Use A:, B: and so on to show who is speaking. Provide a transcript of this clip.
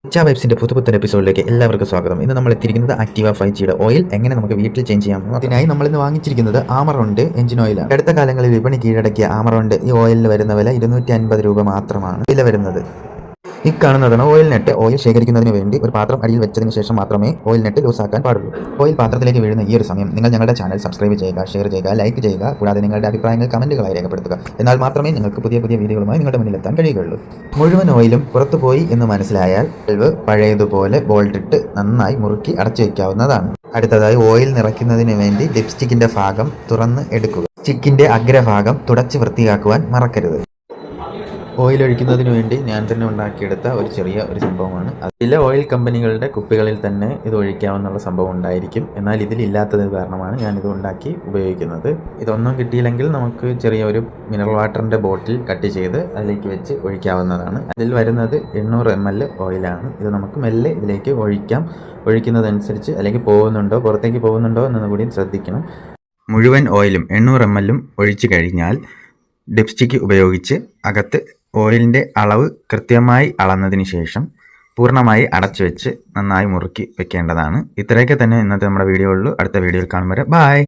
A: വൈബ്സിന്റെ പുതുപുത്തൻ എപ്പിസോഡിലേക്ക് എല്ലാവർക്കും സ്വാഗതം. ഇന്ന് നമ്മൾ എത്തിയിരിക്കുന്നത് ആക്റ്റീവ 5Gയുടെ ഓയിൽ എങ്ങനെ നമുക്ക് വീട്ടിൽ ചേഞ്ച് ചെയ്യാം. അതിനായി നമ്മൾ ഇന്ന് വാങ്ങിച്ചിരിക്കുന്നത് ആമറോണ്ട് എഞ്ചിൻ ഓയിലാണ്. അടുത്ത കാലങ്ങളിൽ വിപണി കീഴടക്കിയ ആമറോണ്ട് ഈ ഓയിലിന് വരുന്ന വില 250 രൂപ മാത്രമാണ് വില വരുന്നത്. ഈ കാണുന്നതാണ് ഓയിൽ നെറ്റ്. ഓയിൽ ശേഖരിക്കുന്നതിന് വേണ്ടി ഒരു പാത്രം അടിയിൽ വെച്ചതിന് ശേഷം മാത്രമേ ഓയിൽ നെറ്റ് ലൂസാക്കാൻ പാടുള്ളൂ. ഓയിൽ പാത്രത്തിലേക്ക് വീഴുന്ന ഈ ഒരു സമയം നിങ്ങൾ ഞങ്ങളുടെ ചാനൽ സബ്സ്ക്രൈബ് ചെയ്യുക, ഷെയർ ചെയ്യുക, ലൈക്ക് ചെയ്യുക. കൂടാതെ നിങ്ങളുടെ അഭിപ്രായങ്ങൾ കമന്റുകളായി രേഖപ്പെടുത്തുക. എന്നാൽ മാത്രമേ നിങ്ങൾക്ക് പുതിയ വീഡിയോകളുമായി നിങ്ങളുടെ മുന്നിലെത്താൻ കഴിയുകയുള്ളൂ. മുഴുവൻ ഓയിലും പുറത്തുപോയി എന്ന് മനസ്സിലായാൽ വാൽവ് പഴയതുപോലെ ബോൾട്ടിട്ട് നന്നായി മുറുക്കി അടച്ചു വയ്ക്കാവുന്നതാണ്. അടുത്തതായി ഓയിൽ നിറയ്ക്കുന്നതിന് വേണ്ടി ലിപ്സ്റ്റിക്കിന്റെ ഭാഗം തുറന്ന് എടുക്കുക. സ്റ്റിക്കിന്റെ അഗ്രഭാഗം തുടച്ച് വൃത്തിയാക്കുവാൻ മറക്കരുത്. ഓയിൽ ഒഴിക്കുന്നതിന് വേണ്ടി ഞാൻ തന്നെ ഉണ്ടാക്കിയെടുത്ത ഒരു ചെറിയ സംഭവമാണ്. ചില ഓയിൽ കമ്പനികളുടെ കുപ്പികളിൽ തന്നെ ഇത് ഒഴിക്കാവുന്ന സംഭവം ഉണ്ടായിരിക്കും. എന്നാൽ ഇതിലില്ലാത്തത് കാരണമാണ് ഞാനിത് ഉണ്ടാക്കി ഉപയോഗിക്കുന്നത്. ഇതൊന്നും കിട്ടിയില്ലെങ്കിൽ നമുക്ക് ചെറിയ ഒരു മിനറൽ വാട്ടറിൻ്റെ ബോട്ടിൽ കട്ട് ചെയ്ത് അതിലേക്ക് വെച്ച് ഒഴിക്കാവുന്നതാണ്. അതിൽ വരുന്നത് 800 ml ഓയിലാണ്. ഇത് നമുക്ക് മെല്ലെ ഇതിലേക്ക് ഒഴിക്കാം. ഒഴിക്കുന്നതനുസരിച്ച് അല്ലെങ്കിൽ പുറത്തേക്ക് പോകുന്നുണ്ടോ എന്നു കൂടി ശ്രദ്ധിക്കണം. മുഴുവൻ ഓയിലും 800 ml ഒഴിച്ചു കഴിഞ്ഞാൽ ഡിപ്സ്റ്റിക്ക് ഉപയോഗിച്ച് അകത്ത് ഓയിലിൻ്റെ അളവ് കൃത്യമായി അളന്നതിന് ശേഷം പൂർണ്ണമായി അടച്ചു വെച്ച് നന്നായി മുറുക്കി വെക്കേണ്ടതാണ്. ഇത്രയൊക്കെ തന്നെ ഇന്നത്തെ നമ്മുടെ വീഡിയോ ഉള്ളൂ. അടുത്ത വീഡിയോയിൽ കാണും വരെ ബൈ.